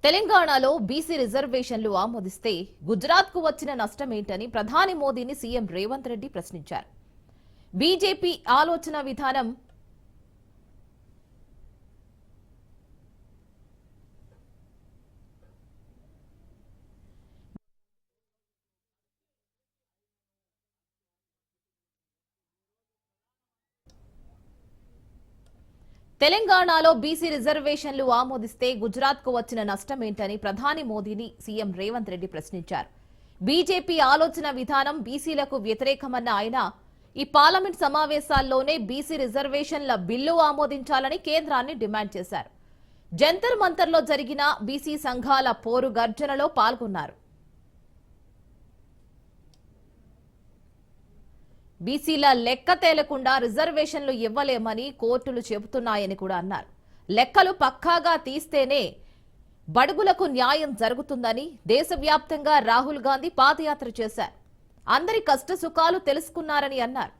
తెలంగాణలో బీసీ రిజర్వేషన్లు ఆమోదిస్తే గుజరాత్కు వచ్చిన నష్టమేంటని ప్రధాని మోదీని సీఎం రేవంత్ రెడ్డి ప్రశ్నించారు. బీజేపీ ఆలోచన విధానం తెలంగాణలో బీసీ రిజర్వేషన్లు ఆమోదిస్తే గుజరాత్కు వచ్చిన నష్టమేంటని ప్రధాని మోదీని సీఎం రేవంత్ రెడ్డి ప్రశ్నించారు. బీజేపీ ఆలోచన విధానం బీసీలకు వ్యతిరేకమన్న ఆయన ఈ పార్లమెంట్ సమావేశాల్లోనే బీసీ రిజర్వేషన్ల బిల్లు ఆమోదించాలని కేంద్రాన్ని డిమాండ్ చేశారు. జంతర్ మంతర్లో జరిగిన బీసీ సంఘాల పోరు గర్జనలో పాల్గొన్నారు. బీసీల లెక్క తేలకుండా రిజర్వేషన్లు ఇవ్వలేమని కోర్టులు చెబుతున్నాయని కూడా అన్నారు. లెక్కలు పక్కాగా తీస్తేనే బడుగులకు న్యాయం జరుగుతుందని దేశవ్యాప్తంగా రాహుల్ గాంధీ పాదయాత్ర చేశారు. అందరి కష్టసుఖాలు తెలుసుకున్నారని అన్నారు.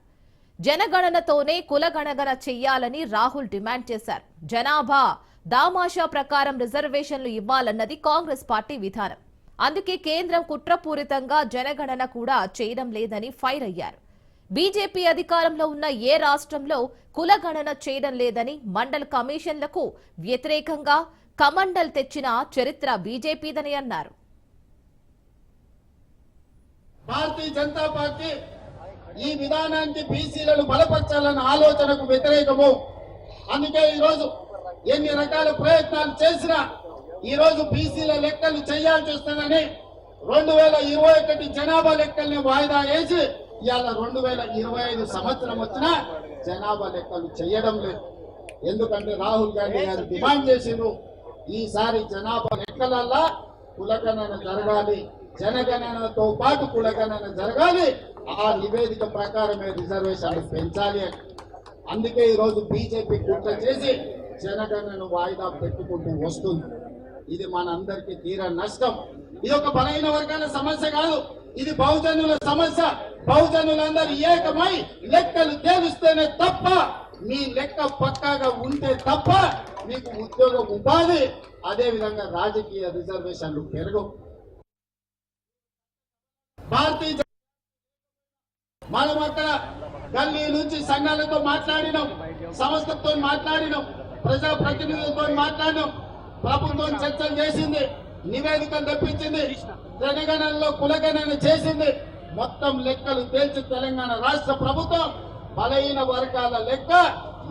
జనగణనతోనే కులగణన చెయ్యాలని రాహుల్ డిమాండ్ చేశారు. జనాభా దామాషా ప్రకారం రిజర్వేషన్లు ఇవ్వాలన్నది కాంగ్రెస్ పార్టీ విధానం. అందుకే కేంద్రం కుట్రపూరితంగా జనగణన కూడా చేయడం లేదని ఫైర్ అయ్యారు. బీజేపీ అధికారంలో ఉన్న ఏ రాష్ట్రంలో కులగణన చేయడం లేదని, మండల కమిషన్లకు వ్యతిరేకంగా కమండల్ తెచ్చిన చరిత్ర బీజేపీదని అన్నారు. భారతీయ జనతా పార్టీ ఈ విధానానికి బీసీలను బలపరచాలన్న ఆలోచనకు వ్యతిరేకము. అందుకే ఈరోజు ఎన్ని రకాల ప్రయత్నాలు చేసినా ఈరోజు బీసీల లెక్కలు చేయాల్సి వస్తుందని 2021 జనాభా లెక్కల్ని వాయిదా వేసి ఇవాళ 2025 సంవత్సరం వచ్చినా జనాభా లెక్కలు చేయడం లేదు. ఎందుకంటే రాహుల్ గాంధీ గారు డిమాండ్ చేసిండ్రు, ఈసారి జనాభా లెక్కలల్లా కులగణన జరగాలి, జనగణనతో పాటు కులగణన జరగాలి, ఆ నివేదిక ప్రకారమే రిజర్వేషన్లు పెంచాలి అని. అందుకే ఈరోజు బీజేపీ కుట్ర చేసి జనగణన వాయిదా పెట్టుకుంటూ వస్తుంది. ఇది మనందరికీ తీరా నష్టం. ఇది ఒక బలహీన వర్గాల సమస్య కాదు, ఇది బహుజనుల సమస్య. బహుజనులందరూ ఏకమై లెక్కలు తేలుస్తేనే తప్ప, మీ లెక్క పక్కాగా ఉంటే తప్ప మీకు ఉద్యోగ ఉపాధి, అదే విధంగా రాజకీయ రిజర్వేషన్లు పెరగవు. భారతీయ మనం అక్కడ గల్లీ నుంచి సంఘాలతో మాట్లాడినాం, సంస్థలతో మాట్లాడినాం, ప్రజా ప్రతినిధులతో మాట్లాడినాం, ప్రభుత్వం చర్చలు చేసింది, నివేదికలు తెప్పించింది, జనగణనలో కులగణన చేసింది. మొత్తం లెక్కలు తేల్చి తెలంగాణ రాష్ట్ర ప్రభుత్వం బలహీన వర్గాల లెక్క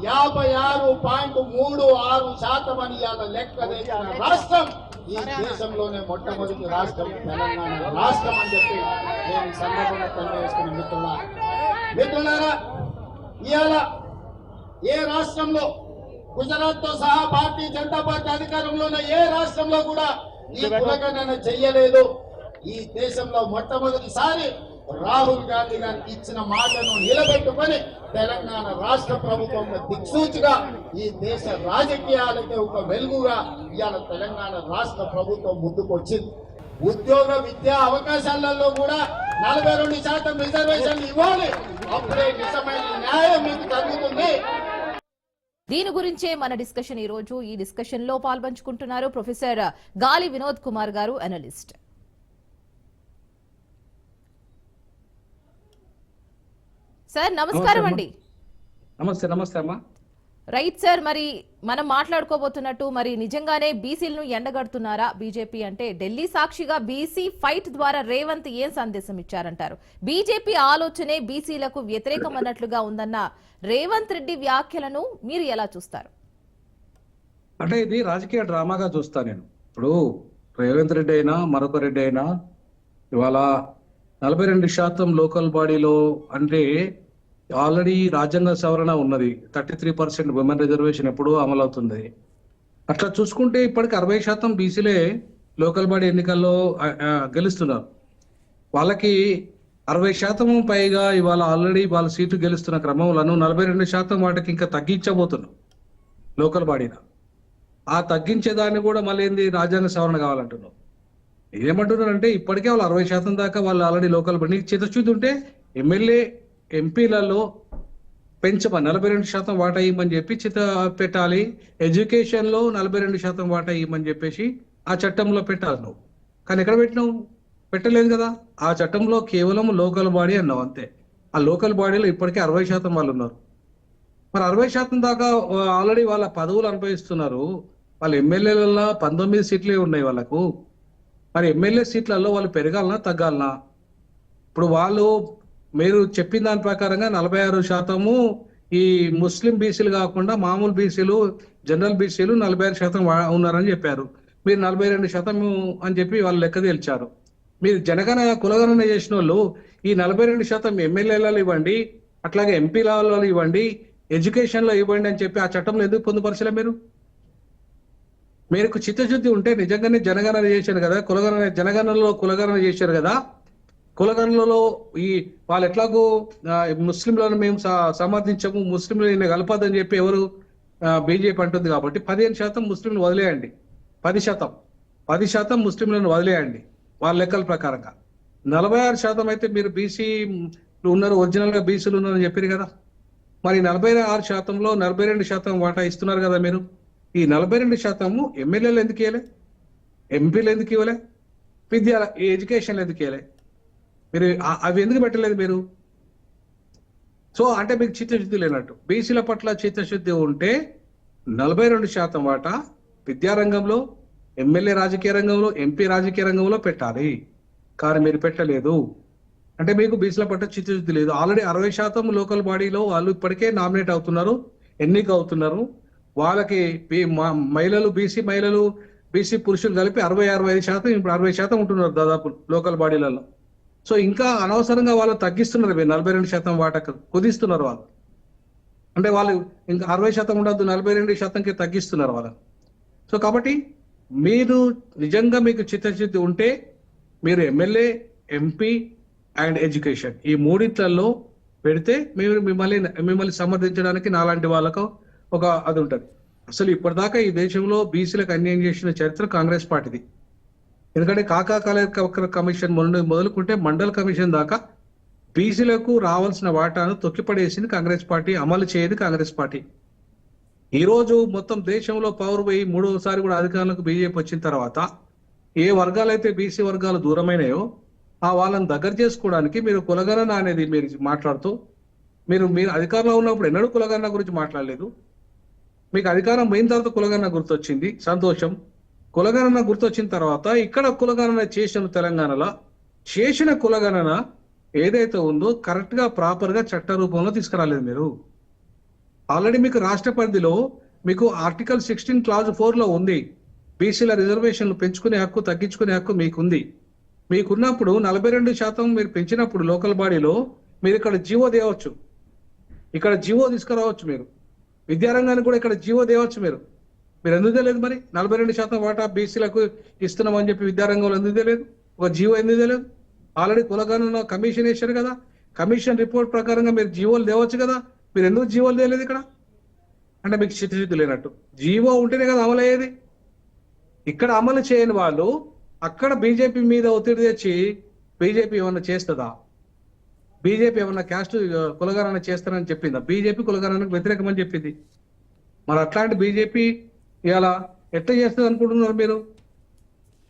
56.36% అని లెక్క తెచ్చిన రాష్ట్రం ఈ దేశంలోనే మొట్టమొదటి రాష్ట్రం తెలంగాణ రాష్ట్రం అని చెప్పి నేను సందర్భంగా తెలియజేస్తున్న మిత్రులారా, ఇవాళ ఏ రాష్ట్రంలో గుజరాత్ తో సహా భారతీయ జనతా పార్టీ అధికారంలో ఉన్న ఏ రాష్ట్రంలో కూడా ఈ కులగణన చెయ్యలేదు. ఈ దేశంలో మొట్టమొదటిసారి రాహుల్ గాంధీ గారికి ఇచ్చిన మాటను నిలబెట్టుకొని తెలంగాణ రాష్ట్ర ప్రభుత్వం దిక్సూచిగా ఈ దేశ రాజకీయాలకే ఒక వెలుగుగా ఇవాళ తెలంగాణ రాష్ట్ర ప్రభుత్వం ముందుకు వచ్చింది. ఉద్యోగ విద్యా అవకాశాలలో కూడా 42% రిజర్వేషన్లు ఇవ్వాలి, అప్పుడే నిజమైన న్యాయం మీకు జరుగుతుంది. దీని గురించే మన డిస్కషన్ ఈ రోజు. ఈ డిస్కషన్ లో పాల్పంచుకుంటున్నారు ప్రొఫెసర్ గాలి వినోద్ కుమార్ గారు, అనలిస్ట్. సార్ నమస్కారం అండి. నమస్తే. నమస్తే అమ్మా. రైట్ సార్, మరి మనం మాట్లాడుకోబోతున్నట్టు మరి నిజంగానే బీసీలను ఎండగడుతున్నారా బీజేపీ? అంటే ఢిల్లీ సాక్షిగా బీసీ ఫైట్ ద్వారా రేవంత్ ఏం సందేశం ఇచ్చారంటారు? బీజేపీ ఆలోచనే బీసీలకు వ్యతిరేకం అన్నట్లుగా ఉందన్న రేవంత్ రెడ్డి వ్యాఖ్యలను మీరు ఎలా చూస్తారు? అంటే ఇది రాజకీయ డ్రామాగా చూస్తా నేను. ఇప్పుడు రేవంత్ రెడ్డి అయినా మరొక రెడ్డి అయినా ఇవాళ 42% లోకల్ బాడీలో అంటే ఆల్రెడీ రాజ్యాంగ సవరణ ఉన్నది, 33% విమెన్ రిజర్వేషన్ ఎప్పుడూ అమలవుతుంది. అట్లా చూసుకుంటే ఇప్పటికి 60% బీసీలే లోకల్ బాడీ ఎన్నికల్లో గెలుస్తున్నారు. వాళ్ళకి 60% పైగా ఇవాళ ఆల్రెడీ వాళ్ళ సీట్లు గెలుస్తున్న క్రమంలో 42% వాటికి ఇంకా తగ్గించబోతున్నాం లోకల్ బాడీన. ఆ తగ్గించేదాన్ని కూడా మళ్ళీ ఏంది రాజ్యాంగ సవరణ కావాలంటున్నాం. ఏమంటున్నారంటే ఇప్పటికే వాళ్ళు 60% దాకా వాళ్ళు ఆల్రెడీ లోకల్ బాడీ చిత్తశుద్ధి ఉంటే ఎమ్మెల్యే ఎంపీలలో పెంచమని 42% వాటా ఇవ్వమని చెప్పి చిత్త పెట్టాలి. ఎడ్యుకేషన్లో 42% వాటా ఇవ్వమని చెప్పేసి ఆ చట్టంలో పెట్టాలి నువ్వు. కానీ ఎక్కడ పెట్టినావు? పెట్టలేదు కదా. ఆ చట్టంలో కేవలం లోకల్ బాడీ అన్నావు అంతే. ఆ లోకల్ బాడీలో ఇప్పటికే 60% వాళ్ళు ఉన్నారు. మరి 60% దాకా ఆల్రెడీ వాళ్ళ పదవులు అనుభవిస్తున్నారు. వాళ్ళ ఎమ్మెల్యేలలో 19 సీట్లే ఉన్నాయి వాళ్ళకు. మరి ఎమ్మెల్యే సీట్లలో వాళ్ళు పెరగాలనా తగ్గాలనా? ఇప్పుడు వాళ్ళు మీరు చెప్పిన దాని ప్రకారంగా 46% ఈ ముస్లిం బీసీలు కాకుండా మామూలు బీసీలు, జనరల్ బీసీలు 46% ఉన్నారని చెప్పారు. మీరు 42% అని చెప్పి వాళ్ళు లెక్క తేల్చారు. మీరు జనగణన కులగణన చేసిన వాళ్ళు ఈ 42% ఎమ్మెల్యేలలో ఇవ్వండి, అట్లాగే ఎంపీలలో ఇవ్వండి, ఎడ్యుకేషన్ లో ఇవ్వండి అని చెప్పి ఆ చట్టంలో ఎందుకు పొందుపరచలే మీరు? మీకు చిత్తశుద్ధి ఉంటే నిజంగానే జనగణన చేశారు కదా, జనగణనలో కులగణన చేశారు కదా. కులగణనలో ఈ వాళ్ళు ఎట్లాగో ముస్లింలను మేము సమర్థించము, ముస్లింలు కలపదని చెప్పి ఎవరు బీజేపీ అంటుంది కాబట్టి 15% ముస్లింలు వదిలేయండి. 10% ముస్లింలను వదిలేయండి వాళ్ళ లెక్కల ప్రకారంగా. 46% అయితే మీరు బీసీ ఉన్నారు, ఒరిజినల్ గా బీసీలు ఉన్నారని చెప్పారు కదా. మరి 46%లో 42% వాటా ఇస్తున్నారు కదా మీరు. ఈ 42% ఎమ్మెల్యేలు ఎందుకు ఇవ్వలే? ఎంపీలు ఎందుకు ఇవ్వలే? ఈ ఎడ్యుకేషన్లు ఎందుకు ఇవ్వలే? మీరు అవి ఎందుకు పెట్టలేదు మీరు? సో అంటే మీకు చిత్తశుద్ధి లేనట్టు. బీసీల పట్ల చిత్తశుద్ధి ఉంటే 42% వాటా విద్యారంగంలో, ఎమ్మెల్యే రాజకీయ రంగంలో, ఎంపీ రాజకీయ రంగంలో పెట్టాలి. కానీ మీరు పెట్టలేదు. అంటే మీకు బీసీల పట్ల చిత్తశుద్ధి లేదు. ఆల్రెడీ 60% లోకల్ బాడీలో వాళ్ళు ఇప్పటికే నామినేట్ అవుతున్నారు, ఎన్నిక అవుతున్నారు. వాళ్ళకి మహిళలు, బీసీ మహిళలు, బీసీ పురుషులు కలిపి 60-65%, ఇప్పుడు 60% ఉంటున్నారు దాదాపు లోకల్ బాడీలలో. సో ఇంకా అనవసరంగా వాళ్ళు తగ్గిస్తున్నారు. 42% వాటా కుదిస్తున్నారు వాళ్ళు. అంటే వాళ్ళు ఇంకా 60% ఉండద్దు, 42%కి తగ్గిస్తున్నారు వాళ్ళని. సో కాబట్టి మీరు నిజంగా మీకు చిత్తశుద్ధి ఉంటే మీరు ఎమ్మెల్యే, ఎంపీ అండ్ ఎడ్యుకేషన్ ఈ మూడిట్లలో పెడితే మీరు మిమ్మల్ని సమర్థించడానికి నాలాంటి వాళ్ళకు ఒక అది ఉంటుంది. అసలు ఇప్పటిదాకా ఈ దేశంలో బీసీలకు అన్యాయం చేసిన చరిత్ర కాంగ్రెస్ పార్టీది. ఎందుకంటే కాకా కలెక్టర్ కమిషన్ మొదలుకుంటే మండల్ కమిషన్ దాకా బీసీలకు రావాల్సిన వాటాను తొక్కిపడేసింది కాంగ్రెస్ పార్టీ, అమలు చేయదు కాంగ్రెస్ పార్టీ. ఈ రోజు మొత్తం దేశంలో పవర్ పోయి 3వసారి కూడా అధికారులకు బీజేపీ వచ్చిన తర్వాత ఏ వర్గాలైతే బీసీ వర్గాలు దూరమైనాయో ఆ వాళ్ళని దగ్గర చేసుకోవడానికి మీరు కులగణన అనేది మీరు మాట్లాడుతూ మీరు అధికారంలో ఉన్నప్పుడు ఎన్నడూ కులగణన గురించి మాట్లాడలేదు. మీకు అధికారం పోయిన తర్వాత కులగణన గుర్తొచ్చింది, సంతోషం. కులగణన గుర్తొచ్చిన తర్వాత ఇక్కడ కులగణన చేసిన తెలంగాణలో చేసిన కులగణన ఏదైతే ఉందో కరెక్ట్ గా ప్రాపర్ గా చట్ట రూపంలో తీసుకురాలేదు మీరు. ఆల్రెడీ మీకు రాష్ట్ర పరిధిలో మీకు ఆర్టికల్ 16 క్లాజ్ 4లో ఉంది. బీసీల రిజర్వేషన్లు పెంచుకునే హక్కు, తగ్గించుకునే హక్కు మీకుంది. మీకున్నప్పుడు 42% మీరు పెంచినప్పుడు లోకల్ బాడీలో మీరు ఇక్కడ జీవో తేవచ్చు, ఇక్కడ జీవో తీసుకురావచ్చు. మీరు విద్యారంగానికి కూడా ఇక్కడ జీవో తేవచ్చు. మీరు ఎందుకు తెలియదు? మరి 42% వాటా బీసీలకు ఇస్తున్నామని చెప్పి విద్యారంగంలో ఎందుకు తెలియదు? ఒక జీవో ఎందుకు తెలియదు? ఆల్రెడీ కులగణన కమిషన్ వేశారు కదా, కమిషన్ రిపోర్ట్ ప్రకారంగా మీరు జీవోలు తేవచ్చు కదా. మీరు ఎందుకు జీవోలు తేలేదు ఇక్కడ? అంటే మీకు చిత్తశుద్ధి లేనట్టు. జీవో ఉంటేనే కదా అమలు అయ్యేది. ఇక్కడ అమలు చేయని వాళ్ళు అక్కడ బీజేపీ మీద ఒత్తిడి తెచ్చి బీజేపీ ఏమన్నా చేస్తుందా? బీజేపీ ఏమన్నా క్యాస్ట్ కులగణన చేస్తారని చెప్పిందా? బీజేపీ కులగణనకు వ్యతిరేకమని చెప్పింది. మరి అట్లాంటి బీజేపీ ఇలా ఎట్లా చేస్తుంది అనుకుంటున్నారు మీరు?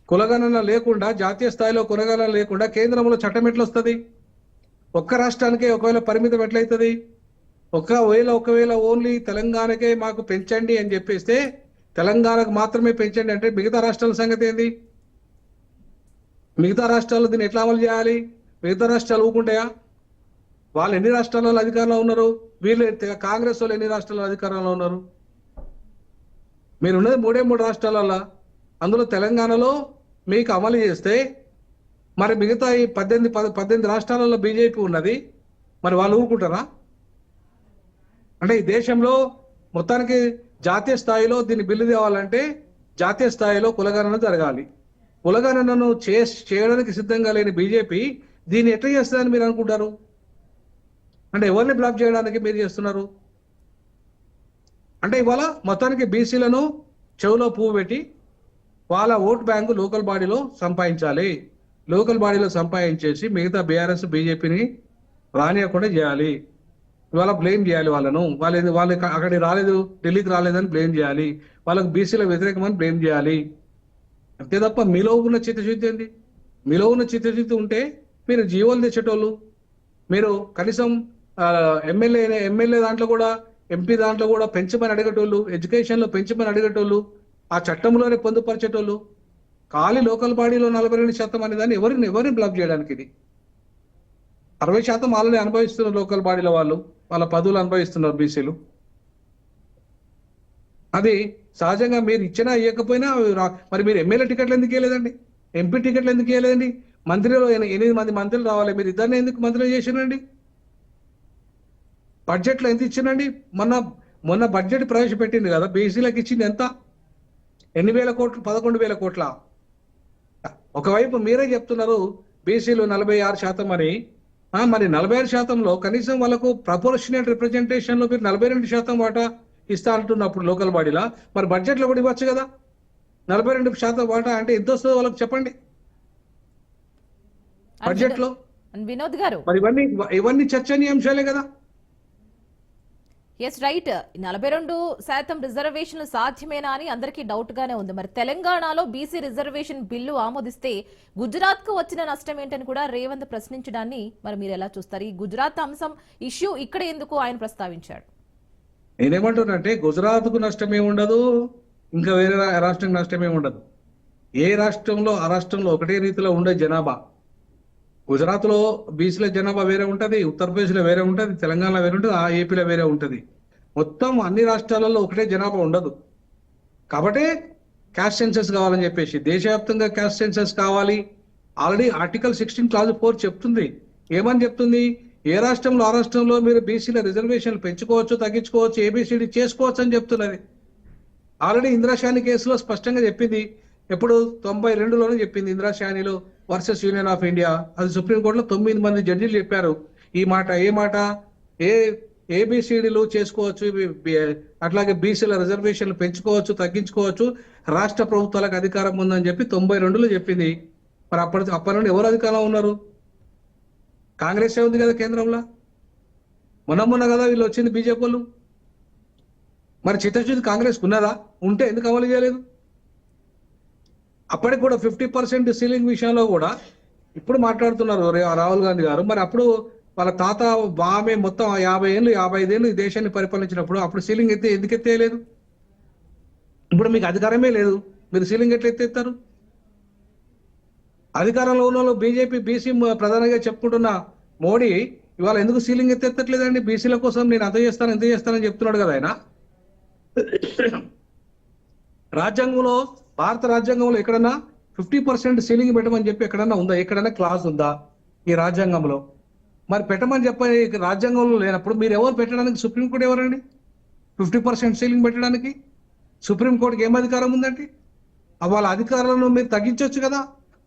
కులగణన లేకుండా, జాతీయ స్థాయిలో కులగణన లేకుండా కేంద్రంలో చట్టం ఎట్లా వస్తుంది? ఒక్క రాష్ట్రానికే ఒకవేళ పరిమితం ఎట్లయితుంది? ఒకవేళ ఓన్లీ తెలంగాణకే మాకు పెంచండి అని చెప్పేస్తే తెలంగాణకు మాత్రమే పెంచండి అంటే మిగతా రాష్ట్రాల సంగతి ఏంది? మిగతా రాష్ట్రాలు దీన్ని ఎట్లా అమలు చేయాలి? మిగతా రాష్ట్రాలు ఊకుంటాయా? వాళ్ళు ఎన్ని రాష్ట్రాలలో అధికారంలో ఉన్నారు? వీళ్ళు కాంగ్రెస్ వాళ్ళు ఎన్ని రాష్ట్రాల్లో అధికారంలో ఉన్నారు? మీరు ఉన్నది 3 రాష్ట్రాలలో. అందులో తెలంగాణలో మీకు అమలు చేస్తే మరి మిగతా ఈ 18 రాష్ట్రాలలో బీజేపీ ఉన్నది, మరి వాళ్ళు ఊరుకుంటారా? అంటే ఈ దేశంలో మొత్తానికి జాతీయ స్థాయిలో దీన్ని బిల్లు తేవాలంటే జాతీయ స్థాయిలో కులగణన జరగాలి. కులగణనను చేయడానికి సిద్ధంగా లేని బీజేపీ దీన్ని ఎట్లా చేస్తుందని మీరు అనుకుంటారు? అంటే ఎవరిని బ్లాక్ చేయడానికి మీరు చేస్తున్నారు? అంటే ఇవాళ మొత్తానికి బీసీలను చెవులో పువ్వు పెట్టి వాళ్ళ ఓట్ బ్యాంకు లోకల్ బాడీలో సంపాదించాలి. లోకల్ బాడీలో సంపాదించేసి మిగతా బీఆర్ఎస్ బీజేపీని రానియకుండా చేయాలి. ఇవాళ బ్లేమ్ చేయాలి వాళ్ళను. వాళ్ళు అక్కడికి రాలేదు, ఢిల్లీకి రాలేదని బ్లేమ్ చేయాలి. వాళ్ళకు బీసీల వ్యతిరేకమని బ్లేమ్ చేయాలి. అంతే తప్ప మీలో ఉన్న చిత్తశుద్ధి ఏంది? మీలో ఉన్న చిత్తశుద్ధి ఉంటే మీరు జీవోలు తెచ్చేటోళ్ళు, మీరు కనీసం ఎమ్మెల్యే దాంట్లో కూడా, ఎంపీ దాంట్లో కూడా పెంచమని అడిగేటోళ్ళు, ఎడ్యుకేషన్లో పెంచమని అడిగేటోళ్ళు, ఆ చట్టంలోనే పొందుపరిచేటోళ్ళు. ఖాళీ లోకల్ బాడీలో 42% అనే దాన్ని ఎవరిని బ్లాక్ చేయడానికి? ఇది 60% ఆల్రెడీ అనుభవిస్తున్నారు లోకల్ బాడీలో, వాళ్ళ పదవులు అనుభవిస్తున్నారు బీసీలు. అది సహజంగా మీరు ఇచ్చినా ఇవ్వకపోయినా మరి మీరు ఎమ్మెల్యే టికెట్లు ఎందుకు ఇవ్వలేదండి? ఎంపీ టికెట్లు ఎందుకు ఇవ్వలేదండి? మంత్రిలో 8 మంది మంత్రులు రావాలి, మీరు ఇద్దరిని ఎందుకు మంత్రులు చేసినండి? బడ్జెట్లో ఎంత ఇచ్చినండి? మొన్న బడ్జెట్ ప్రవేశపెట్టింది కదా, బీసీలకు ఇచ్చింది ఎంత? 8,000 కోట్లు, 11,000 కోట్ల. ఒకవైపు మీరే చెప్తున్నారు బీసీలు 46% అని. మరి 46%లో కనీసం వాళ్ళకు ప్రపోర్షనేట్ రిప్రజెంటేషన్ లో మీరు 42% వాటా ఇస్తా అంటున్నప్పుడు లోకల్ బాడీలా, మరి బడ్జెట్ లో కూడా ఇవ్వచ్చు కదా 42% వాటా. అంటే ఎంత వస్తుందో వాళ్ళకి చెప్పండి బడ్జెట్ లో. వినోద్ గారు, మరి ఇవన్నీ చర్చనీయాంశాలే కదా. ఎస్ రైట్, 42% రిజర్వేషన్లు సాధ్యమేనా అని అందరికీ డౌట్ గానే ఉంది. మరి తెలంగాణలో బీసీ రిజర్వేషన్ బిల్లు ఆమోదిస్తే గుజరాత్ కు వచ్చిన నష్టం ఏంటని కూడా రేవంత్ ప్రశ్నించడాన్ని మరి మీరు ఎలా చూస్తారు? ఈ గుజరాత్ అంశం ఇష్యూ ఇక్కడ ఎందుకు ఆయన ప్రస్తావించాడు? నేనేమంటున్నానంటే గుజరాత్ కు నష్టమే ఉండదు, ఇంకా వేరే రాష్ట్రం నష్టమే ఉండదు. ఏ రాష్ట్రంలో ఆ రాష్ట్రంలో ఒకటే రీతిలో ఉండే జనాభా. గుజరాత్ లో బీసీల జనాభా వేరే ఉంటది, ఉత్తరప్రదేశ్ లో వేరే ఉంటది, తెలంగాణలో వేరే ఉంటది, ఆ ఏపీలో వేరే ఉంటది. మొత్తం అన్ని రాష్ట్రాలలో ఒకటే జనాభా ఉండదు. కాబట్టి క్యాస్ట్ సెన్సస్ కావాలని చెప్పేసి దేశవ్యాప్తంగా క్యాస్ట్ సెన్సస్ కావాలి. ఆల్రెడీ ఆర్టికల్ 16 క్లాజ్ 4 చెప్తుంది. ఏమని చెప్తుంది? ఏ రాష్ట్రంలో ఆ రాష్ట్రంలో మీరు బీసీల రిజర్వేషన్లు పెంచుకోవచ్చు, తగ్గించుకోవచ్చు, ఏబిసిడి చేసుకోవచ్చు అని చెప్తున్నది. ఆల్రెడీ ఇందిరాశాని కేసులో స్పష్టంగా చెప్పింది. ఎప్పుడు 92లోనే చెప్పింది ఇందిరాశానిలో వర్సెస్ యూనియన్ ఆఫ్ ఇండియా. అది సుప్రీంకోర్టులో 9 మంది జడ్జిలు చెప్పారు ఈ మాట. ఏబిసిడీలు చేసుకోవచ్చు, అట్లాగే బీసీల రిజర్వేషన్లు పెంచుకోవచ్చు, తగ్గించుకోవచ్చు, రాష్ట్ర ప్రభుత్వాలకు అధికారం ఉందని చెప్పి 92లో చెప్పింది. మరి అప్పటి నుండి ఎవరు అధికారంలో ఉన్నారు? కాంగ్రెస్ ఉంది కదా కేంద్రంలో. మొన్న కదా వీళ్ళు వచ్చింది బీజేపీ వాళ్ళు. మరి చిత్తశుద్ధి కాంగ్రెస్ ఉన్నదా? ఉంటే ఎందుకు అమలు చేయలేదు? అప్పటికి కూడా 50% సీలింగ్ విషయంలో కూడా ఇప్పుడు మాట్లాడుతున్నారు రాహుల్ గాంధీ గారు. మరి అప్పుడు వాళ్ళ తాత బామే మొత్తం 50 ఏళ్ళు 55 ఏళ్ళు ఈ దేశాన్ని పరిపాలించినప్పుడు అప్పుడు సీలింగ్ ఎందుకు ఎత్తేయలేదు? ఇప్పుడు మీకు అధికారమే లేదు, మీరు సీలింగ్ ఎట్లా ఎత్తేస్తారు? అధికారంలో ఉన్న వాళ్ళు బీజేపీ బీసీ ప్రధానంగా చెప్పుకుంటున్న మోడీ ఇవాళ ఎందుకు సీలింగ్ ఎత్తట్లేదండి? బీసీల కోసం నేను ఎంత చేస్తానని చెప్తున్నాడు కదా ఆయన. రాజ్యాంగంలో, భారత రాజ్యాంగంలో ఎక్కడన్నా 50% సీలింగ్ పెట్టమని చెప్పి ఎక్కడన్నా ఉందా? ఎక్కడన్నా క్లాస్ ఉందా ఈ రాజ్యాంగంలో? మరి పెట్టమని చెప్పని రాజ్యాంగంలో లేనప్పుడు మీరు ఎవరు పెట్టడానికి? సుప్రీంకోర్టు ఎవరండి 50% సీలింగ్ పెట్టడానికి? సుప్రీంకోర్టుకి ఏం అధికారం ఉందండి? వాళ్ళ అధికారాలను మీరు తగ్గించవచ్చు కదా.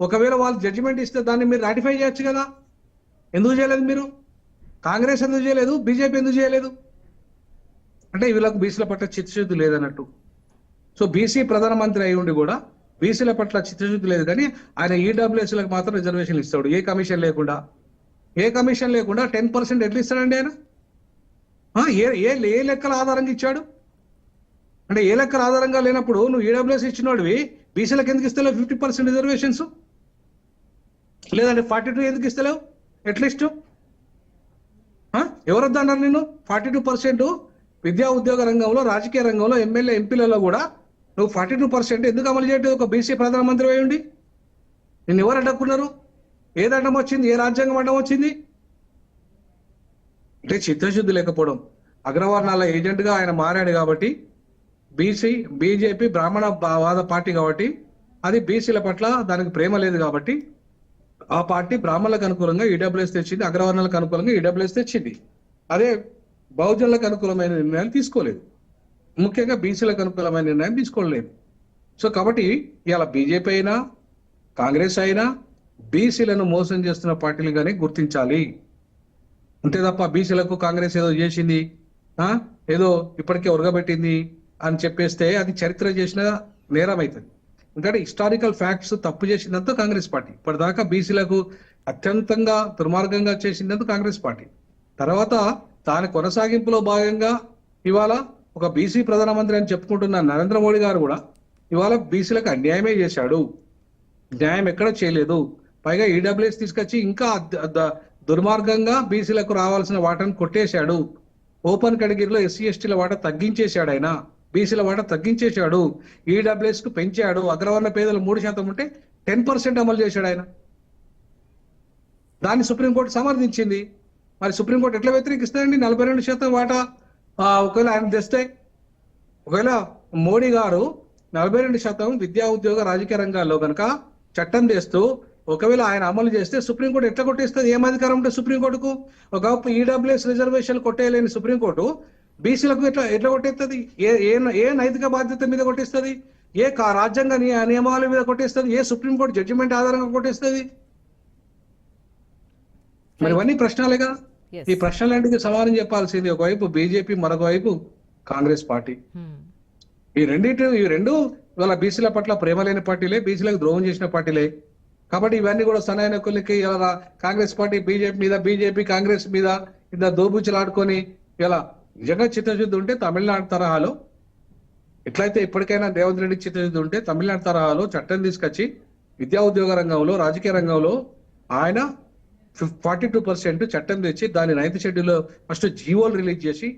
ఒకవేళ వాళ్ళు జడ్జిమెంట్ ఇస్తే దాన్ని మీరు రాటిఫై చేయొచ్చు కదా. ఎందుకు చేయలేదు మీరు? కాంగ్రెస్ ఎందుకు చేయలేదు? బీజేపీ ఎందుకు చేయలేదు? అంటే వీళ్ళకు బీసీల పట్ల చిత్తశుద్ధి లేదన్నట్టు. సో బీసీ ప్రధానమంత్రి అయి ఉండి కూడా బీసీల పట్ల చిత్తశుద్ధి లేదు. కానీ ఆయన ఈడబ్ల్యూఎస్లకు మాత్రం రిజర్వేషన్లు ఇస్తాడు ఏ కమిషన్ లేకుండా. 10% ఎట్లా ఇస్తాడండి ఆయన? ఏ లెక్కల ఆధారంగా ఇచ్చాడు? అంటే ఏ లెక్కల ఆధారంగా లేనప్పుడు నువ్వు ఈడబ్ల్యూఎస్ ఇచ్చినోడివి బీసీలకు ఎందుకు ఇస్తలేవు 50% రిజర్వేషన్స్? లేదంటే 42 ఎందుకు ఇస్తలేవు? అట్లీస్ట్ ఎవరొద్దన్నారు నిన్ను? 42% విద్యా ఉద్యోగ రంగంలో, రాజకీయ రంగంలో, ఎమ్మెల్యే ఎంపీలలో కూడా నువ్వు 42% ఎందుకు అమలు చేయట్లేదు? ఒక బీసీ ప్రధానమంత్రి అయి ఉండి నిన్ను ఎవరు అడ్డుకున్నారు? ఏది అడ్డం వచ్చింది? ఏ రాజ్యాంగం అడ్డం వచ్చింది? అంటే చిత్తశుద్ధి లేకపోవడం. అగ్రవర్ణాల ఏజెంట్ గా ఆయన మారాడు కాబట్టి, బీజేపీ బ్రాహ్మణవాద పార్టీ కాబట్టి, అది బీసీల పట్ల దానికి ప్రేమ లేదు కాబట్టి ఆ పార్టీ బ్రాహ్మణులకు అనుకూలంగా ఈడబ్ల్యూఎస్ తెచ్చింది, అగ్రవర్ణాలకు అనుకూలంగా ఈడబ్ల్యూఎస్ తెచ్చింది. అదే బహుజనులకు అనుకూలమైన నిర్ణయాలు తీసుకోలేదు, ముఖ్యంగా బీసీలకు అనుకూలమైన నిర్ణయం తీసుకోలేదు. సో కాబట్టి ఇవాళ బీజేపీ అయినా కాంగ్రెస్ అయినా బీసీలను మోసం చేస్తున్న పార్టీలుగానే గుర్తించాలి. అంతే తప్ప బీసీలకు కాంగ్రెస్ ఏదో చేసింది, ఏదో ఇప్పటికే ఉరగబెట్టింది అని చెప్పేస్తే అది చరిత్ర చేసిన నేరం అవుతుంది. ఎందుకంటే హిస్టారికల్ ఫ్యాక్ట్స్ తప్పు చేసిందంతా కాంగ్రెస్ పార్టీ. ఇప్పటిదాకా బీసీలకు అత్యంతంగా దుర్మార్గంగా చేసిందంతా కాంగ్రెస్ పార్టీ. తర్వాత దాని కొనసాగింపులో భాగంగా ఇవాళ ఒక బీసీ ప్రధానమంత్రి అని చెప్పుకుంటున్న నరేంద్ర మోడీ గారు కూడా ఇవాళ బీసీలకు అన్యాయమే చేశాడు, న్యాయం ఎక్కడ చేయలేదు. పైగా ఈడబ్ల్యూఎస్ తీసుకొచ్చి ఇంకా దుర్మార్గంగా బీసీలకు రావాల్సిన వాటాను కొట్టేశాడు. ఓపెన్ కేటగిరీలో ఎస్సీ ఎస్టీల వాటా తగ్గించేశాడు. ఆయన బీసీల వాటా తగ్గించేశాడు, ఈడబ్ల్యూఎస్ కు పెంచాడు. అగ్రవర్ణ పేదలు 3% ఉంటే 10% అమలు చేశాడు ఆయన. దాన్ని సుప్రీంకోర్టు సమర్థించింది. మరి సుప్రీంకోర్టు ఎట్లా వ్యతిరేకిస్తాయండి? 42% వాటా ఒకవేళ ఆయన తెస్తే, ఒకవేళ మోడీ గారు 42% విద్యా ఉద్యోగ రాజకీయ రంగాల్లో కనుక చట్టం తెస్తూ ఒకవేళ ఆయన అమలు చేస్తే సుప్రీంకోర్టు ఎట్లా కొట్టేస్తుంది? ఏం అధికారం ఉంటే సుప్రీంకోర్టుకు? ఒక ఈడబ్ల్యూఎస్ రిజర్వేషన్లు కొట్టేయలేని సుప్రీంకోర్టు బీసీలకు ఎట్లా కొట్టేస్తుంది? ఏ నైతిక బాధ్యత మీద కొట్టేస్తుంది? రాజ్యాంగ నియమాల మీద కొట్టేస్తుంది? ఏ సుప్రీంకోర్టు జడ్జిమెంట్ ఆధారంగా కొట్టేస్తుంది? మరి ఇవన్నీ ప్రశ్నలే కదా. ఈ ప్రశ్నలాంటికి సమాధానం చెప్పాల్సింది ఒకవైపు బీజేపీ, మరొక వైపు కాంగ్రెస్ పార్టీ. ఈ రెండు ఇవాళ బీసీల పట్ల ప్రేమ లేని పార్టీలే, బీసీలకు ద్రోహం చేసిన పార్టీలే. కాబట్టి ఇవన్నీ కూడా సనాయకులకి ఇలా కాంగ్రెస్ పార్టీ బీజేపీ కాంగ్రెస్ మీద ఇంత దోబుచ్చులాడుకొని ఇలా నిజంగా చిత్తశుద్ధి ఉంటే తమిళనాడు తరహాలో, ఎట్లయితే ఇప్పటికైనా రేవంత్ రెడ్డి చిత్తశుద్ధి ఉంటే తమిళనాడు తరహాలో చట్టం తీసుకొచ్చి విద్యా ఉద్యోగ రంగంలో, రాజకీయ రంగంలో ఆయన 42% చట్టం తెచ్చి దాని 9th షెడ్యూల్లో ఫస్ట్ జీవోలు రిలీజ్ చేసి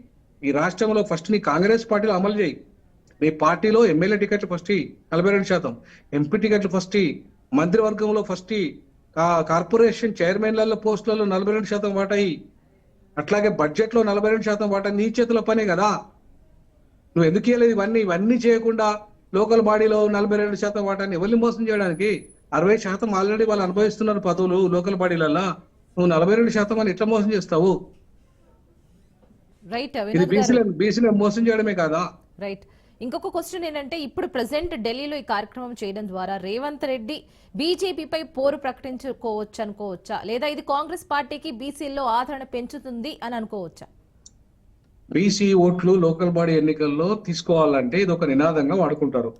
ఈ రాష్ట్రంలో ఫస్ట్ నీ కాంగ్రెస్ పార్టీలో అమలు చేయి. నీ పార్టీలో ఎమ్మెల్యే టికెట్లు ఫస్ట్ 42%, ఎంపీ టికెట్లు ఫస్ట్, మంత్రివర్గంలో ఫస్ట్, కార్పొరేషన్ చైర్మన్ల పోస్టులలో 42% వాటాయి. అట్లాగే బడ్జెట్ లో 42% వాటా నీ చేతిలో పనే కదా. నువ్వు ఎందుకు ఇవ్వలేదు? ఇవన్నీ చేయకుండా లోకల్ బాడీలో 42% వాటాన్ని ఎవరిని మోసం చేయడానికి? 60% ఆల్రెడీ వాళ్ళు అనుభవిస్తున్నారు పదవులు లోకల్ బాడీలలో. నువ్వు 42% అని ఎట్లా మోసం చేస్తావు? రైట్, ఇది బీసీలను మోసం చేయడమే కాదా? రైట్. ఇంకొక క్వశ్చన్ ఏంటంటే, ఇప్పుడు ప్రెసెంట్ ఢిల్లీలో ఈ కార్యక్రమం చేయడం ద్వారా రేవంత్ రెడ్డి బీజేపీపై పోరు ప్రకటించుకోవచ్చు అనుకోవచ్చా, లేదా ఇది కాంగ్రెస్ పార్టీకి బీసీల్లో ఆదరణ పెంచుతుంది అని అనుకోవచ్చా? బీసీ ఓట్లు లోకల్ బాడీ ఎన్నికల్లో తీసుకోవాలంటే ఇది ఒక నినాదంగా వాడుకుంటారు.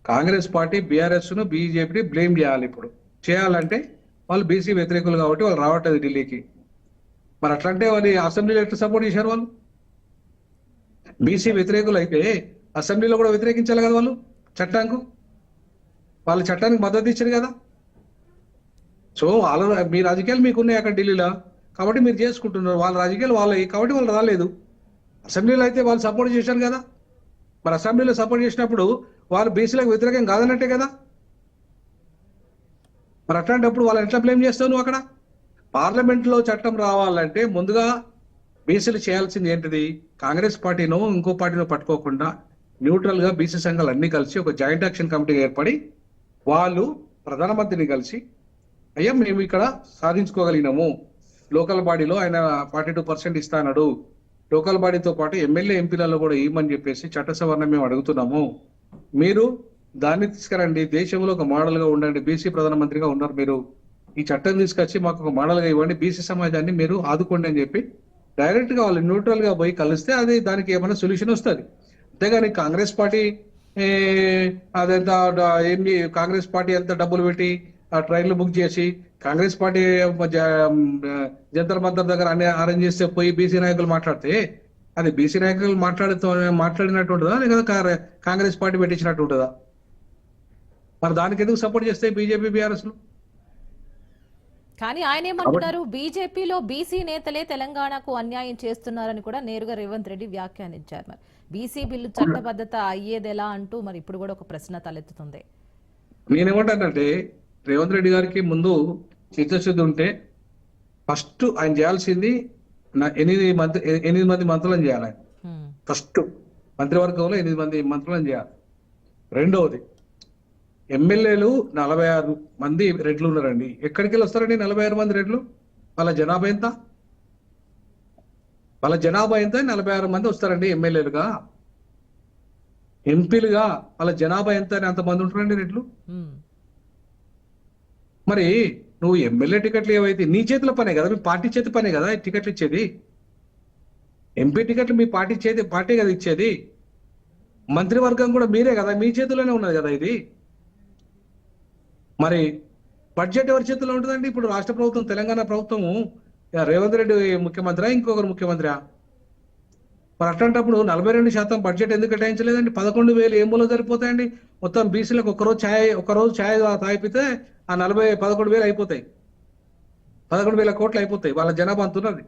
కాంగ్రెస్ పార్టీ బీఆర్ఎస్ ను బీజేపీని బ్లేమ్ చేయాలి. ఇప్పుడు చేయాలంటే వాళ్ళు బీసీ వ్యతిరేకులు కాబట్టి వాళ్ళు రావట్లేదు ఢిల్లీకి. మరి అట్లంటే వాళ్ళు అసెంబ్లీలో ఎట్లా సపోర్ట్ చేశారు? వాళ్ళు బీసీ వ్యతిరేకులు అయితే అసెంబ్లీలో కూడా వ్యతిరేకించాలి కదా. వాళ్ళ చట్టానికి మద్దతు ఇచ్చారు కదా. సో మీ రాజకీయాలు మీకున్నాయి అక్కడ ఢిల్లీలో, కాబట్టి మీరు చేసుకుంటున్నారు. వాళ్ళ రాజకీయాలు వాళ్ళవి కాబట్టి వాళ్ళు రాలేదు. అసెంబ్లీలో అయితే వాళ్ళు సపోర్ట్ చేశారు కదా. మరి అసెంబ్లీలో సపోర్ట్ చేసినప్పుడు వాళ్ళు బీసీలకు వ్యతిరేకం కాదన్నట్టే కదా. మరి అట్లాంటప్పుడు వాళ్ళని ఎట్లా బ్లేమ్ చేస్తావు నువ్వు? అక్కడ పార్లమెంట్లో చట్టం రావాలంటే ముందుగా బీసీలు చేయాల్సింది ఏంటిది? కాంగ్రెస్ పార్టీనో ఇంకో పార్టీనో పట్టుకోకుండా న్యూట్రల్ గా బీసీ సంఘాలు అన్ని కలిసి ఒక జాయింట్ యాక్షన్ కమిటీ ఏర్పడి వాళ్ళు ప్రధానమంత్రిని కలిసి, అయ్యా మేము ఇక్కడ సాధించుకోగలిగినాము, లోకల్ బాడీలో ఆయన 42% ఇస్తాడు, లోకల్ బాడీతో పాటు ఎమ్మెల్యే ఎంపీలలో కూడా ఇవ్వమని చెప్పేసి చట్ట సవరణ మేము అడుగుతున్నాము, మీరు దాన్ని తీసుకురండి, దేశంలో ఒక మోడల్ గా ఉండండి, బీసీ ప్రధానమంత్రిగా ఉన్నారు మీరు, ఈ చట్టం తీసుకొచ్చి మాకు ఒక మోడల్ గా ఇవ్వండి, బీసీ సమాజాన్ని మీరు ఆదుకోండి అని చెప్పి డైరెక్ట్ గా వాళ్ళు న్యూట్రల్ గా పోయి కలిస్తే అది దానికి ఏమైనా సొల్యూషన్ వస్తుంది. అంతేగాని కాంగ్రెస్ పార్టీ అదంతా కాంగ్రెస్ పార్టీ ఎంత డబ్బులు పెట్టి ఆ ట్రైన్లు బుక్ చేసి కాంగ్రెస్ పార్టీ జంతర్ మంతర్ దగ్గర అన్ని అరేంజ్ చేస్తే పోయి బీసీ నాయకులు మాట్లాడితే అది బీసీ నాయకులు మాట్లాడినట్టు ఉంటుందా, లేదా కాంగ్రెస్ పార్టీ పెట్టించినట్టు ఉంటుందా? మరి దానికి ఎందుకు సపోర్ట్ చేస్తాయి బీజేపీ బీఆర్ఎస్? కానీ ఆయన ఏమంటున్నారు, బీజేపీలో బీసీ నేతలే తెలంగాణకు అన్యాయం చేస్తున్నారని కూడా నేరుగా రేవంత్ రెడ్డి వ్యాఖ్యానించారు. మరి బీసీ బిల్లు చట్టబద్ధత అయ్యేది ఎలా అంటూ మరి ఇప్పుడు కూడా ఒక ప్రశ్న తలెత్తుతుంది. నేనేమంటానంటే రేవంత్ రెడ్డి గారికి ముందు చిత్తశుద్ధి ఉంటే ఫస్ట్ ఆయన చేయాల్సింది 8 మంది మంత్రులను చేయాలి. ఆయన ఫస్ట్ మంత్రివర్గంలో 8 మంది మంత్రులను చేయాలి. రెండవది ఎమ్మెల్యేలు 46 మంది రెడ్లు ఉన్నారండి. ఎక్కడికి వెళ్ళి వస్తారండి 46 మంది రెడ్లు? వాళ్ళ జనాభా ఎంత? 46 మంది వస్తారండి ఎమ్మెల్యేలుగా. ఎంపీలుగా వాళ్ళ జనాభా ఎంత అని అంతమంది ఉంటారండి రెడ్లు. మరి నువ్వు ఎమ్మెల్యే టికెట్లు ఏవైతే నీ చేతిలో పనే కదా, మీ పార్టీ చేతి పనే కదా టికెట్లు ఇచ్చేది. ఎంపీ టికెట్లు మీ పార్టీ కదా ఇచ్చేది. మంత్రివర్గం కూడా మీరే కదా, మీ చేతిలోనే ఉన్నది కదా ఇది. మరి బడ్జెట్ ఎవరి చేతిలో ఉంటుందండి? ఇప్పుడు రాష్ట్ర ప్రభుత్వం, తెలంగాణ ప్రభుత్వము రేవంత్ రెడ్డి ముఖ్యమంత్రి, ఇంకొకరు ముఖ్యమంత్రి? మరి అట్లాంటప్పుడు 42% బడ్జెట్ ఎందుకు కేటాయించలేదండి? 11,000 ఏం మూల సరిపోతాయండి? మొత్తం బీసీలకు ఒకరోజు ఛాయ్ తాగిపితే ఆ 11,000 అయిపోతాయి. 11,000 కోట్లు అయిపోతాయి. వాళ్ళ జనాభా అంతున్నది.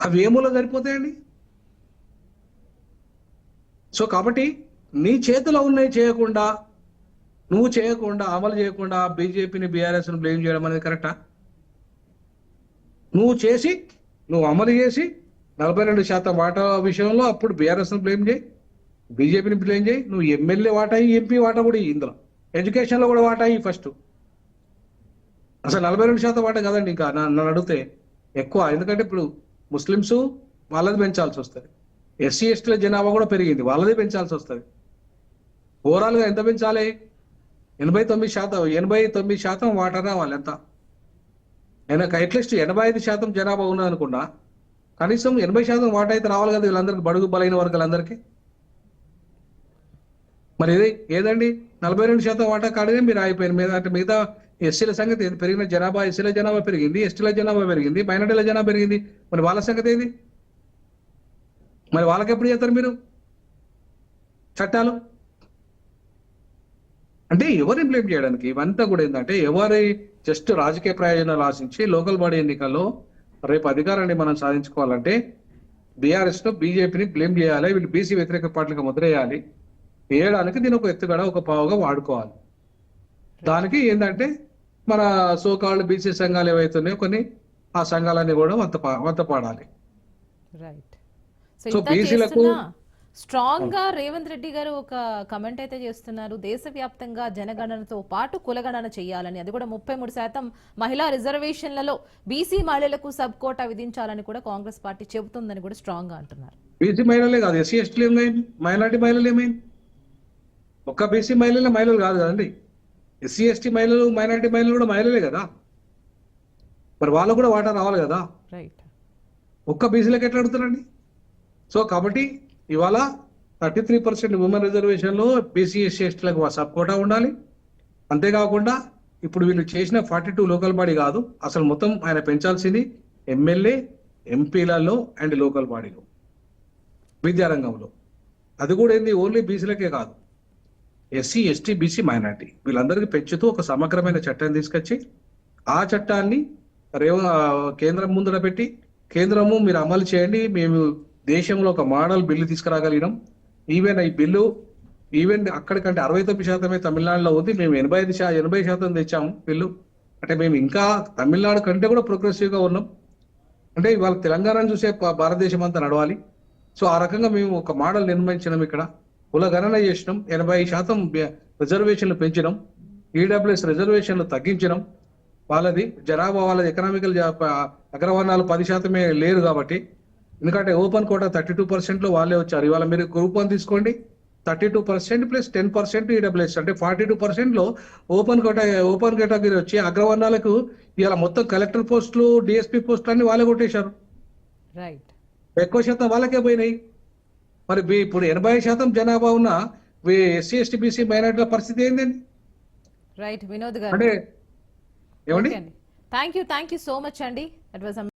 అవి ఏ మూల సరిపోతాయండి? సో కాబట్టి నీ చేతిలో ఉన్నాయి చేయకుండా, నువ్వు చేయకుండా, అమలు చేయకుండా బీజేపీని బీఆర్ఎస్ని బ్లేమ్ చేయడం అనేది కరెక్టా? నువ్వు అమలు చేసి 42% వాటా విషయంలో అప్పుడు బీఆర్ఎస్ని బ్లేమ్ చేయి, బీజేపీని బ్లేమ్ చేయి. నువ్వు ఎమ్మెల్యే వాటా ఎంపీ వాటా కూడా ఇందులో ఎడ్యుకేషన్లో కూడా వాటా ఫస్ట్. అసలు 42% వాటా కదండి. ఇంకా నన్ను అడిగితే ఎక్కువ. ఎందుకంటే ఇప్పుడు ముస్లిమ్స్ వాళ్ళది పెంచాల్సి వస్తుంది, ఎస్సీ ఎస్టీల జనాభా కూడా పెరిగింది, వాళ్ళది పెంచాల్సి వస్తుంది. ఓవరాల్గా ఎంత పెంచాలి? 89% వాటా రావాలి. ఎంత అట్లీస్ట్ 85% జనాభా ఉన్నదనుకున్నా కనీసం 80% వాటా అయితే రావాలి కదా వీళ్ళందరికీ, బడుగు బలైన వర్గాలందరికీ. మరి ఏదండి 42% వాటా కాడనే మీరు అయిపోయింది. అంటే మిగతా ఎస్సీల సంగతి పెరిగిన జనాభా, ఎస్సీల జనాభా పెరిగింది, ఎస్టీల జనాభా పెరిగింది, మైనార్టీల జనాభా పెరిగింది. మరి వాళ్ళ సంగతి ఏది? మరి వాళ్ళకి ఎప్పుడు చేస్తారు మీరు చట్టాలు? అంటే ఎవరిని బ్లేమ్ చేయడానికి? ఇవంతా కూడా ఏంటంటే ఎవరి జస్ట్ రాజకీయ ప్రయోజనాలు ఆశించి లోకల్ బాడీ ఎన్నికల్లో రేపు అధికారాన్ని మనం సాధించుకోవాలంటే బీఆర్ఎస్ ను బీజేపీని బ్లేమ్ చేయాలి, వీళ్ళు బీసీ వ్యతిరేక పార్టీలకు ముద్రేయాలి, వేయడానికి దీని ఒక ఎత్తుగడ, ఒక పావుగా వాడుకోవాలి. దానికి ఏంటంటే మన సోకాళ్ళు బీసీ సంఘాలు ఏవైతున్నాయో కొన్ని ఆ సంఘాలన్నీ కూడా వంత పాడాలి. రైట్. సో బీసీలకు స్ట్రాంగ్ గా రేవంత్ రెడ్డి గారు ఒక కమెంట్ అయితే చేస్తున్నారు, దేశవ్యాప్తంగా జనగణనతో పాటు కులగణన చేయాలని, అది కూడా 33% మహిళా రిజర్వేషన్లలో బీసీ మహిళలకు సబ్ కోటా విధించాలని కూడా కాంగ్రెస్ పార్టీ చెబుతుందని కూడా స్ట్రాంగ్ గా అంటున్నారు. బీసీ మహిళలే కాదు, ఎస్సీ ఎస్టీలు ఏమైంది, మైనార్టీ మహిళలు ఏమైంది? ఒక్క బీసీ మహిళలు కాదు కదండి, ఎస్సీ ఎస్టీ మహిళలు, మైనార్టీ మహిళలు కూడా మహిళలే కదా. మరి వాళ్ళు కూడా వాటా రావాలి కదా. రైట్. ఒక్క బీసీలకు ఎట్లా అడుగుతారండి? సో కాబట్టి ఇవాళ 33% ఉమెన్ రిజర్వేషన్లో బీసీ ఎస్సీ ఎస్టీలకు సబ్ కోటా ఉండాలి. అంతేకాకుండా ఇప్పుడు వీళ్ళు చేసిన 42 లోకల్ బాడీ కాదు, అసలు మొత్తం ఆయన పెంచాల్సింది ఎమ్మెల్యే, ఎంపీలలో అండ్ లోకల్ బాడీలో, విద్యారంగంలో. అది కూడా ఏంది, ఓన్లీ బీసీలకే కాదు, ఎస్సీ ఎస్టీ బీసీ మైనార్టీ వీళ్ళందరికీ పెంచుతూ ఒక సమగ్రమైన చట్టాన్ని తీసుకొచ్చి ఆ చట్టాన్ని కేంద్రం ముందర పెట్టి, కేంద్రము మీరు అమలు చేయండి, మేము దేశంలో ఒక మోడల్ బిల్లు తీసుకురాగలిగినాం. ఈవెన్ ఈ బిల్లు అక్కడికంటే 69% తమిళనాడులో ఉంది, మేము 80% తెచ్చాము బిల్లు. అంటే మేము ఇంకా తమిళనాడు కంటే కూడా ప్రోగ్రెసివ్గా ఉన్నాం. అంటే ఇవాళ తెలంగాణను చూసే భారతదేశం అంతా నడవాలి. సో ఆ రకంగా మేము ఒక మోడల్ నిర్మించినాం. ఇక్కడ కుల గణన చేసినాం, 80% రిజర్వేషన్లు పెంచినాం, ఈడబ్ల్యూఎస్ రిజర్వేషన్లు తగ్గించినాం. వాళ్ళది జనాభా, వాళ్ళది ఎకనామికల్ అగ్రవర్ణాలు 10% లేరు కాబట్టి. ఎందుకంటే ఓపెన్ కోటా 32%లో వాళ్ళే వచ్చారు. ఇవాళ మీరు గ్రూప్ 1 తీసుకోండి, 32% ప్లస్ 10% ఈడబ్ల్యూఎస్, అంటే 42%లో ఓపెన్ కేటగిరీ వచ్చి అగ్రవర్ణాలకు ఇవాళ మొత్తం కలెక్టర్ పోస్టులు, డిఎస్పీ పోస్టులు అన్ని వాళ్ళే కొట్టేశారు. రైట్. ఎక్కువ శాతం వాళ్ళకే పోయినాయి. మరి ఇప్పుడు 80% జనాభా ఉన్న ఎస్సీ ఎస్టీ బీసీ మైనార్టీల పరిస్థితి ఏంటండి? రైట్. వినోద్ గారు అంటే ఏమండి? థ్యాంక్ యూ సో మచ్ అండి.